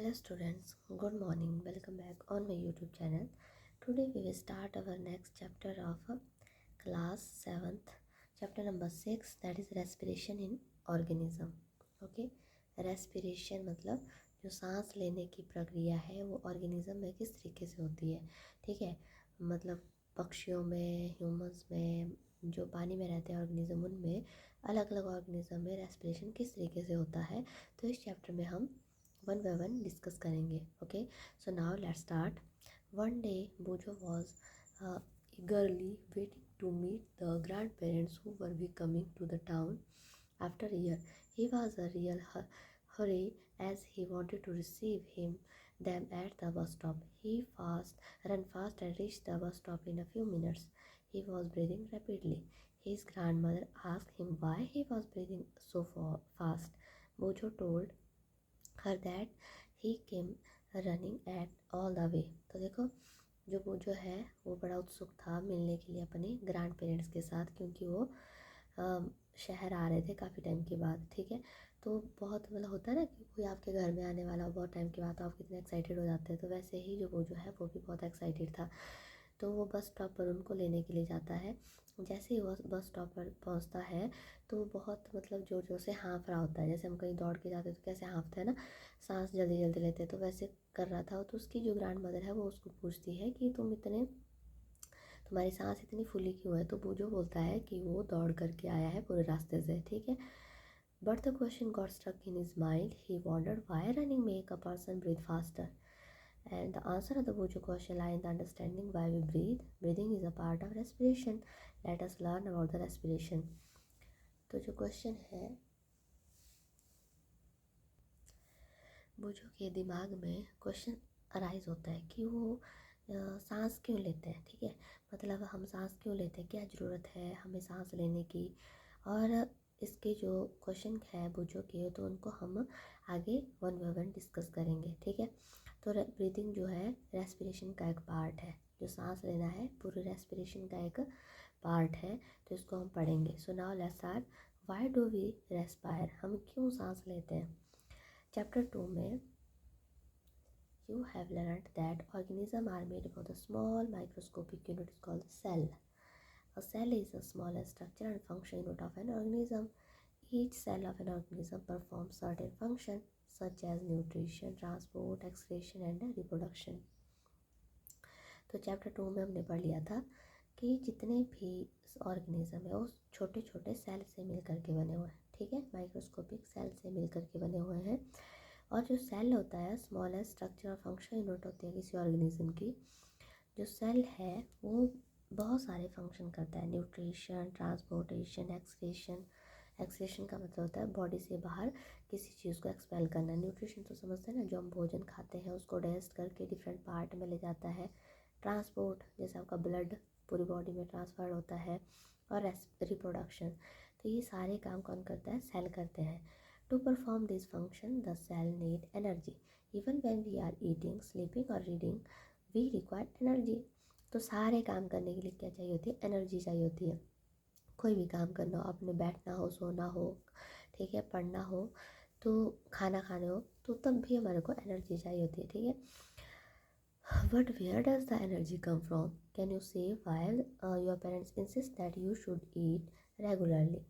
Hello students, good morning. Welcome back on my YouTube channel. Today we will start our next chapter of class 7th, chapter number 6, that is respiration in organism. Okay, respiration मतलब जो सांस लेने की प्रक्रिया है वो organism में किस तरीके से होती है. ठीक है, मतलब पक्षियों में, ह्यूमंस में, जो पानी में रहते हैं ऑर्गेनिज्म, उनमें अलग अलग ऑर्गेनिज्म में रेस्पिरेशन किस तरीके से होता है. तो इस चैप्टर में हम वन बाय वन डिस्कस करेंगे. Okay, so now let's start. One day बोजो was eagerly waiting to meet the grandparents who were be coming to the town after a year. He was a real hurry as he wanted to receive them at the bus stop. He ran fast and reached the bus stop in a few minutes. He was breathing rapidly. His grandmother asked him why he was breathing so fast. Bojo told her that he came running at all the way. तो देखो, जो वो जो है वो बड़ा उत्सुक था मिलने के लिए अपने ग्रैंड पेरेंट्स के साथ, क्योंकि वो शहर आ रहे थे काफ़ी टाइम के बाद. ठीक है, तो बहुत मतलब होता है ना कि कोई आपके घर में आने वाला बहुत टाइम के बाद, तो आप कितने एक्साइटेड हो जाते हैं. तो वैसे ही जो वो जो है वो भी बहुत एक्साइटेड था. तो वो बस स्टॉप पर उनको लेने के लिए जाता है. जैसे ही वो बस स्टॉप पर पहुंचता है तो वो बहुत मतलब ज़ोर ज़ोर से हाँफ रहा होता है. जैसे हम कहीं दौड़ के जाते हैं तो कैसे हाँफते हैं ना, सांस जल्दी जल्दी लेते हैं, तो वैसे कर रहा था. तो उसकी जो ग्रैंड मदर है वो उसको पूछती है कि तुम्हारी सांस इतनी फुली क्यों है. तो वो जो बोलता है कि वो दौड़ करके आया है पूरे रास्ते से. ठीक है, but the question got stuck in his mind. He wondered why running make a person breathe faster. And the answer of the Bojo question lies in the understanding why we breathe. Breathing is a part of respiration. Let us learn about the respiration. तो जो question है, बोझो के दिमाग में question arise होता है कि वो सांस क्यों लेते हैं. ठीक है, मतलब हम सांस क्यों लेते हैं, क्या ज़रूरत है हमें सांस लेने की. और इसके जो क्वेश्चन है बोझो के, तो उनको हम आगे वन बाय वन डिस्कस करेंगे. ठीक है, तो ब्रीदिंग जो है रेस्पिरेशन का एक पार्ट है. जो सांस लेना है पूरे रेस्पिरेशन का एक पार्ट है, तो इसको हम पढ़ेंगे. So now let's start. Why do we respire, हम क्यों सांस लेते हैं. चैप्टर 2 में you have learned that organisms are made up of a small microscopic unit called cell. A cell is the smallest structure and function unit of an organism. Each cell of an organism performs certain functions such as nutrition, transport, excretion and reproduction. तो chapter 2 में हमने पढ़ लिया था कि जितने भी organism है वो छोटे छोटे सेल से मिलकर के बने हुए हैं. ठीक है, माइक्रोस्कोपिक सेल से मिलकर के बने हुए हैं. और जो सेल होता है स्मॉलेस्ट स्ट्रक्चर और फंक्शन यूनिट होती है किसी ऑर्गेनिज्म की. जो सेल है वो बहुत सारे फंक्शन करता है. Nutrition, transportation, excretion. एक्सक्रीशन का मतलब होता है बॉडी से बाहर किसी चीज़ को एक्सपेल करना. न्यूट्रिशन तो समझते हैं ना, जो हम भोजन खाते हैं उसको डाइजेस्ट करके डिफरेंट पार्ट में ले जाता है. ट्रांसपोर्ट, जैसे आपका ब्लड पूरी बॉडी में ट्रांसफर होता है. और रिप्रोडक्शन, तो ये सारे काम कौन करता है, सेल करते हैं. To perform this function, the cell need energy. Even when we are eating, sleeping or reading, we require energy. तो सारे काम करने के लिए क्या चाहिए होती है, एनर्जी चाहिए होती है. कोई भी काम करना हो, आपने बैठना हो, सोना हो, ठीक है, पढ़ना हो, तो खाना खाने हो, तो तब भी हमारे को एनर्जी चाहिए होती है. ठीक है, but where does the energy come from? Can you say while your parents insist that you should eat regularly?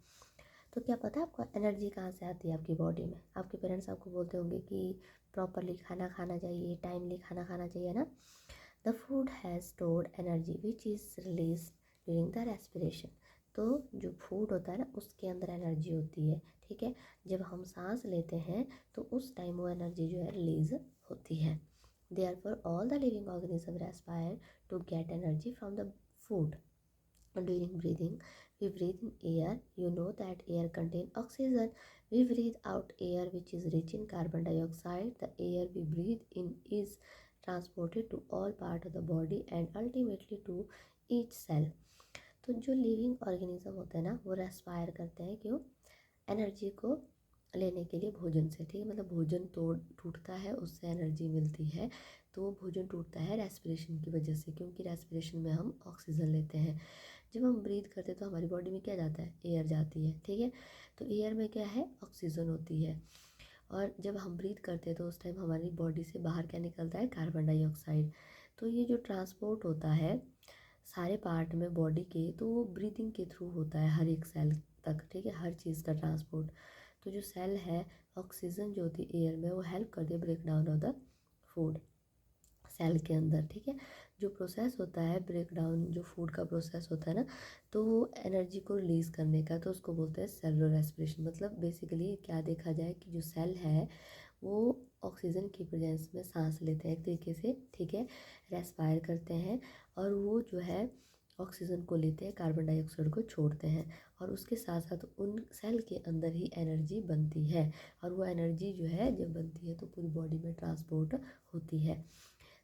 तो क्या पता है आपको एनर्जी कहाँ से आती है आपकी बॉडी में. आपके पेरेंट्स आपको बोलते होंगे कि प्रॉपरली खाना खाना चाहिए, टाइमली खाना खाना चाहिए ना. The food has stored energy which is release during the respiration. तो जो फूड होता है ना उसके अंदर एनर्जी होती है. ठीक है, जब हम सांस लेते हैं तो उस टाइम वो एनर्जी जो है रिलीज होती है. Therefore all the living organism respire to get energy from the food. During breathing, we breathe in air. You know that air contains oxygen. We breathe out air which is rich in carbon dioxide. The air we breathe in is transported to all parts of the body and ultimately to each cell. तो जो living organism होते हैं ना वो respire करते हैं. क्यों, energy को लेने के लिए भोजन से. ठीक है, मतलब भोजन टूटता है उससे एनर्जी मिलती है. तो भोजन टूटता है रेस्पिरेशन की वजह से, क्योंकि रेस्पिरेशन में हम ऑक्सीजन लेते हैं. जब हम ब्रीथ करते हैं तो हमारी बॉडी में क्या जाता है, एयर जाती है. ठीक है, तो एयर में क्या है, ऑक्सीजन होती है. और जब हम ब्रीथ करते हैं तो उस टाइम हमारी बॉडी से बाहर क्या निकलता है, कार्बन डाइऑक्साइड। तो ये जो ट्रांसपोर्ट होता है सारे पार्ट में बॉडी के, तो वो ब्रीदिंग के थ्रू होता है हर एक सेल तक, ठीक है, हर चीज़ का ट्रांसपोर्ट। तो जो सेल है, ऑक्सीजन जो होती है एयर में वो हेल्प करती है break down of the food cell के अंदर, ठीक है। जो प्रोसेस होता है ब्रेक डाउन, जो फूड का प्रोसेस होता है ना, तो वो एनर्जी को रिलीज़ करने का, तो उसको बोलते हैं सेलुलर रेस्पिरेशन। मतलब बेसिकली क्या देखा जाए कि जो सेल है वो ऑक्सीजन की प्रेजेंस में सांस लेते हैं एक तरीके से, ठीक है, रेस्पायर करते हैं, और वो जो है ऑक्सीजन को लेते हैं, कार्बन डाइऑक्साइड को छोड़ते हैं, और उसके साथ साथ उन सेल के अंदर ही एनर्जी बनती है, और वो एनर्जी जो है जब बनती है तो पूरी बॉडी में ट्रांसपोर्ट होती है।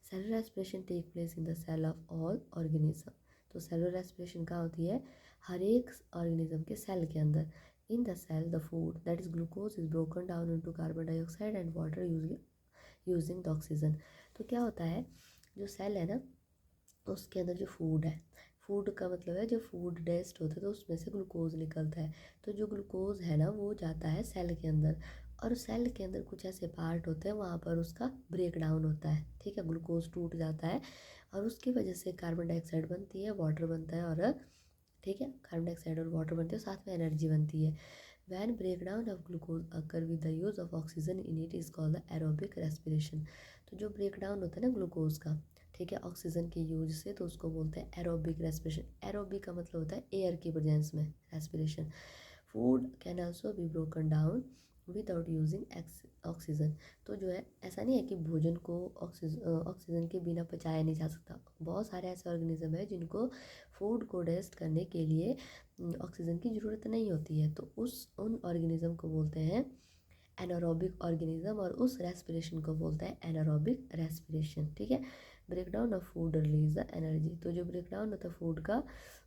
Cellular respiration take place in the cell of all organism. तो सेलुलर रेस्पिरेशन कहाँ होती है, हर एक ऑर्गेनिज्म के सेल के अंदर। In the cell the food that is glucose is broken down into carbon dioxide and water using the oxygen. तो क्या होता है, जो सेल है ना उसके अंदर जो फूड है, फूड का मतलब है जो फूड डेस्ट होता है तो उसमें से ग्लूकोज निकलता है। तो जो ग्लूकोज है ना वो जाता है सेल के अंदर, और सेल के अंदर कुछ ऐसे पार्ट होते हैं वहाँ पर उसका ब्रेक डाउन होता है, ठीक है, ग्लूकोज टूट जाता है, और उसकी वजह से कार्बन डाइऑक्साइड बनती है, वाटर बनता है, और ठीक है, कार्बन डाइऑक्साइड और वाटर बनते हैं, साथ में एनर्जी बनती है। When break down of glucose occur with the use of oxygen in it is called the aerobic respiration. तो जो ब्रेक डाउन होता है ना ग्लूकोज का, ठीक है, ऑक्सीजन के यूज से, तो उसको बोलते हैं एरोबिक रेस्पिरेशन। एरोबिक का मतलब होता है एयर की प्रेजेंस में respiration. Food can also be broken down without using oxygen. तो जो है ऐसा नहीं है कि भोजन को ऑक्सीजन के बिना पचाया नहीं जा सकता। बहुत सारे ऐसे ऑर्गेनिज्म है जिनको फूड को डाइजेस्ट करने के लिए ऑक्सीजन की ज़रूरत नहीं होती है, तो उन ऑर्गेनिज्म को बोलते हैं एनारोबिक ऑर्गेनिज्म, और उस रेस्पिरेशन को बोलते हैं एनारोबिक रेस्पिरेशन, ठीक है। Breakdown of food release the energy. तो जो ब्रेकडाउन होता है फूड का,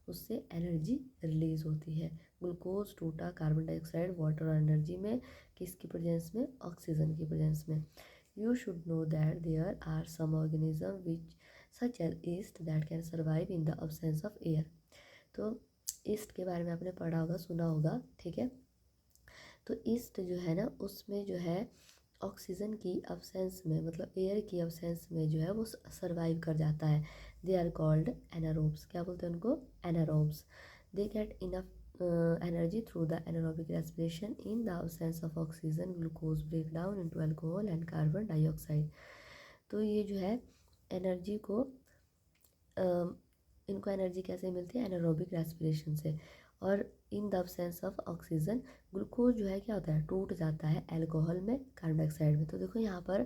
उससे एनर्जी रिलीज होती है। ग्लूकोज टूटा कार्बन डाइऑक्साइड वाटर और एनर्जी में, किसकी प्रेजेंस में, ऑक्सीजन की प्रेजेंस में। You should know that there are some organism which such as yeast that can survive in the absence of air. तो ईस्ट के बारे में आपने पढ़ा होगा, सुना होगा, ठीक है। तो ईस्ट जो है ना उसमें जो है ऑक्सीजन की अब्सेंस में, मतलब एयर की अब्सेंस में जो है वो सर्वाइव कर जाता है। They are called anaerobes. क्या बोलते हैं उनको, anaerobes. They get enough energy through the anaerobic respiration in the absence of oxygen glucose break down into alcohol and carbon dioxide. तो ये जो है एनर्जी को इनको एनर्जी कैसे मिलती है, एनारोबिक रेस्पिरेशन से। और इन the absence of oxygen glucose जो है क्या होता है, टूट जाता है अल्कोहल में, कार्बन डाइऑक्साइड में। तो देखो यहाँ पर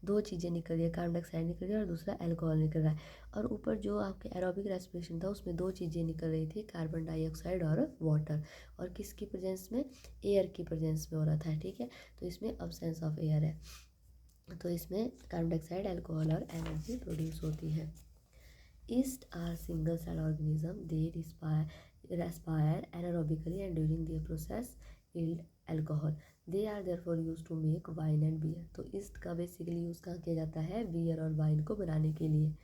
दो चीज़ें निकल रही है, कार्बन डाइऑक्साइड निकल रही है और दूसरा अल्कोहल निकल रहा है। और ऊपर जो आपके एरोबिक रेस्पिरेशन था उसमें दो चीज़ें निकल रही थी, कार्बन डाइऑक्साइड और वाटर, और किसकी प्रेजेंस में, एयर की प्रेजेंस में हो रहा था, ठीक है। तो इसमें अब्सेंस ऑफ एयर है, तो इसमें कार्बन डाइऑक्साइड, अल्कोहल और एनर्जी प्रोड्यूस होती है। Yeast are single cell organism. They respire anaerobically and during their process yield alcohol. They are therefore used to make wine and beer. तो yeast का basically use कहाँ किया जाता है, beer और वाइन को बनाने के लिए।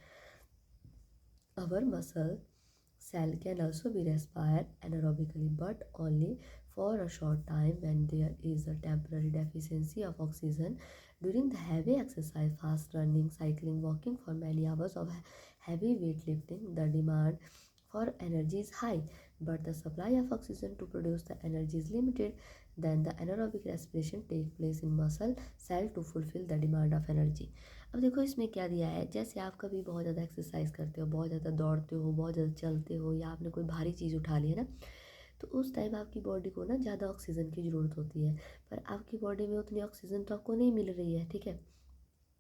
Our muscle cell can also be respire anaerobically but only for a short time when there is a temporary deficiency of oxygen. During the heavy exercise, fast running, cycling, walking for many hours of heavy weightlifting, the demand for energy is high, but the supply of oxygen to produce the energy is limited. Then the anaerobic respiration take place in muscle cell to fulfill the demand of energy. अब देखो इसमें क्या दिया है, जैसे आप कभी बहुत ज़्यादा एक्सरसाइज करते हो, बहुत ज़्यादा दौड़ते हो, बहुत ज़्यादा चलते हो, या आपने कोई भारी चीज़ उठा ली है ना, तो उस टाइम आपकी बॉडी को ना ज़्यादा ऑक्सीजन की ज़रूरत होती है, पर आपकी बॉडी में उतनी ऑक्सीजन तो आपको नहीं मिल रही है, ठीक है।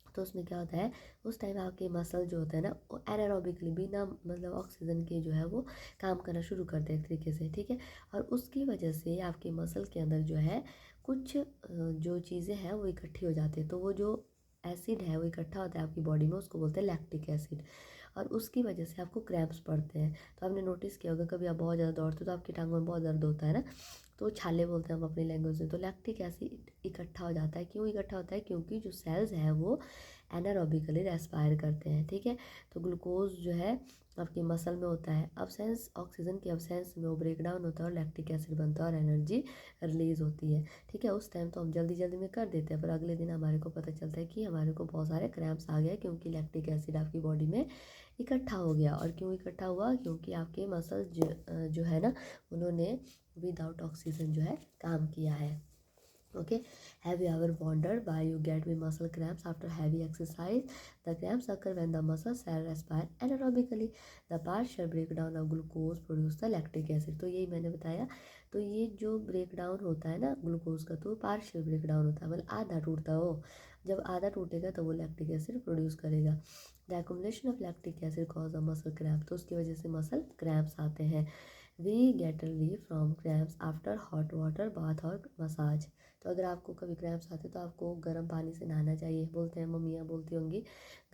तो उसमें क्या होता है, उस टाइम आपके मसल जो होता है ना वो एनारोबिकली बिना मतलब ऑक्सीजन के जो है वो काम करना शुरू करते हैं एक तरीके से, ठीक है। और उसकी वजह से आपके मसल के अंदर जो है कुछ जो चीज़ें हैं वो इकट्ठी हो जाती है। तो वो जो एसिड है वो इकट्ठा होता है आपकी बॉडी में, उसको बोलते हैं लैक्टिक एसिड, और उसकी वजह से आपको क्रैम्प्स पड़ते हैं। तो आपने नोटिस किया होगा कभी आप बहुत ज़्यादा दौड़ते हो तो आपकी टांगों में बहुत दर्द होता है ना, तो छाले बोलते हैं हम अपनी लैंग्वेज में। तो लैक्टिक एसिड इकट्ठा हो जाता है, क्यों इकट्ठा होता है, क्योंकि जो सेल्स हैं वो एनारोबिकली रेस्पायर करते हैं, ठीक है। तो ग्लूकोज जो है आपके मसल में होता है, अब्सेंस ऑक्सीजन की अब्सेंस में वो ब्रेक डाउन होता है और लैक्टिक एसिड बनता है और एनर्जी रिलीज होती है, ठीक है। उस टाइम तो हम जल्दी जल्दी में कर देते हैं, पर अगले दिन हमारे को पता चलता है कि हमारे को बहुत सारे क्रैम्प्स आ गए क्योंकि लैक्टिक एसिड आपकी बॉडी में इकट्ठा हो गया। और क्यों इकट्ठा हुआ? क्योंकि आपके मसल जो है ना, उन्होंने विदाउट ऑक्सीजन जो है काम किया है। Okay, have you ever wondered why you get with muscle cramps after heavy exercise? The cramps occur when the muscle cell respire anaerobically. The partial breakdown of glucose produce the lactic acid. तो यही मैंने बताया। तो ये जो breakdown होता है ना ग्लूकोज का, तो पार्शियल ब्रेकडाउन होता है, मतलब आधा टूटता हो। जब आधा टूटेगा तो वो लैक्टिक एसिड प्रोड्यूस करेगा। The accumulation of lactic acid cause a muscle cramp, तो उसकी वजह से मसल क्रैम्प्स आते हैं। We get relief from cramps after hot water bath और मसाज। तो अगर आपको कभी क्रैम्प्स आते तो आपको गर्म पानी से नहाना चाहिए। बोलते हैं, मम्मियाँ बोलती होंगी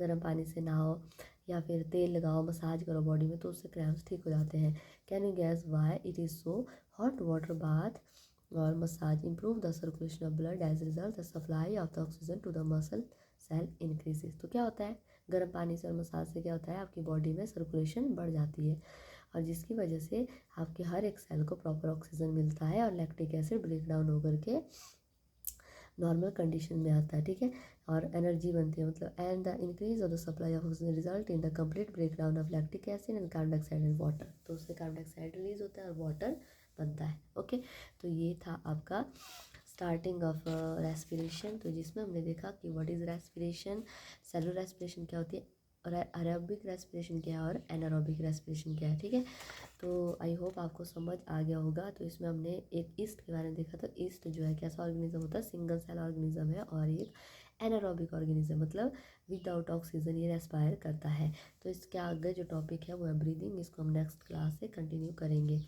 गर्म पानी से नहाओ या फिर तेल लगाओ, मसाज करो बॉडी में, तो उससे क्रैम्प्स ठीक हो जाते हैं। Can you guess why it is so? Hot water bath और massage improve the circulation of blood, as result the supply of the oxygen to the muscle cell increases. तो क्या होता है, गर्म पानी से और मसाज से क्या होता है, आपकी बॉडी में सर्कुलेशन बढ़ जाती है और जिसकी वजह से आपके हर एक सेल को प्रॉपर ऑक्सीजन मिलता है और लैक्टिक एसिड ब्रेक डाउन होकर के नॉर्मल कंडीशन में आता है, ठीक है। और एनर्जी बनती है, मतलब and the increase of the supply of oxygen result in the complete break down of lactic acid and carbon dioxide and water. तो उससे कार्बन डाइऑक्साइड रिलीज होता है और वाटर बनता है। ओके, तो ये था आपका स्टार्टिंग ऑफ रेस्पिरेशन। तो जिसमें हमने देखा कि what is respiration, cellular respiration क्या होती है, और एरोबिक रेस्पिरेशन क्या है और एनारोबिक रेस्पिरेशन क्या है, ठीक है। तो आई होप आपको समझ आ गया होगा। तो इसमें हमने एक ईस्ट के बारे में देखा। तो ईस्ट जो है कैसा ऑर्गेनिज्म होता है, सिंगल सेल ऑर्गेनिज्म है, और एक एनारोबिक ऑर्गेनिज्म, मतलब विदाउट ऑक्सीजन ये रेस्पायर करता है। तो इसके आगे जो टॉपिक है वो है ब्रीदिंग, इसको हम नेक्स्ट क्लास से कंटिन्यू करेंगे।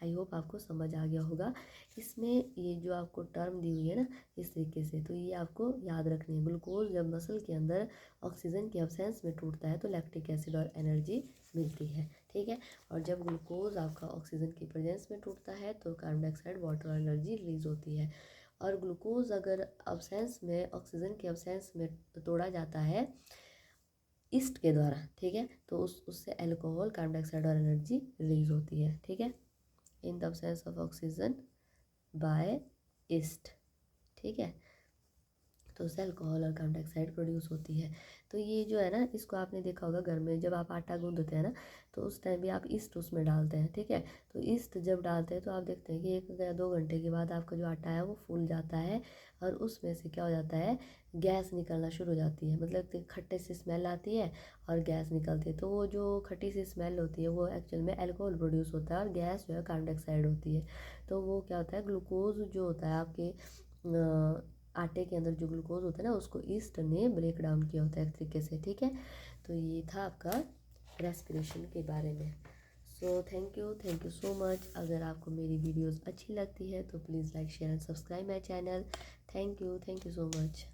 आई होप आपको समझ आ गया होगा। इसमें ये जो आपको टर्म दी हुई है ना इस तरीके से, तो ये आपको याद रखनी है। ग्लूकोज जब मसल के अंदर ऑक्सीजन के अब्सेंस में टूटता है तो लैक्टिक एसिड और एनर्जी मिलती है, ठीक है। और जब ग्लूकोज आपका ऑक्सीजन की प्रेजेंस में टूटता है तो कार्बन डाइऑक्साइड, वाटर और एनर्जी रिलीज होती है। और ग्लूकोज अगर अब्सेंस में, ऑक्सीजन के अब्सेंस में तोड़ा जाता है ईस्ट के द्वारा, ठीक है, तो उससे अल्कोहल, कार्बन डाइऑक्साइड और एनर्जी रिलीज होती है, ठीक है, इन the absence of oxygen by east, ठीक है। तो उससे अल्कोहल और कार्बन डाइऑक्साइड प्रोड्यूस होती है। तो ये जो है ना, इसको आपने देखा होगा घर में जब आप आटा गूंदते हैं ना, तो उस टाइम भी आप ईस्ट उसमें डालते हैं, ठीक है। तो ईस्ट जब डालते हैं तो आप देखते हैं कि 1 या 2 घंटे के बाद आपका जो आटा है वो फूल जाता है और उसमें से क्या हो जाता है, गैस निकलना शुरू हो जाती है, मतलब खट्टे से स्मेल आती है और गैस निकलती है। तो वो जो खट्टी सी स्मेल होती है वो एक्चुअल में अल्कोहल प्रोड्यूस होता है और गैस जो है कार्बन डाइऑक्साइड होती है। तो वो क्या होता है, ग्लूकोज जो होता है आपके आटे के अंदर जो ग्लूकोज होता है ना, उसको ईस्ट ने ब्रेक डाउन किया होता है एक तरीके से, ठीक है। तो ये था आपका रेस्पिरेशन के बारे में। So thank you so much. अगर आपको मेरी वीडियोस अच्छी लगती है तो please like, share and subscribe my channel. Thank you so much.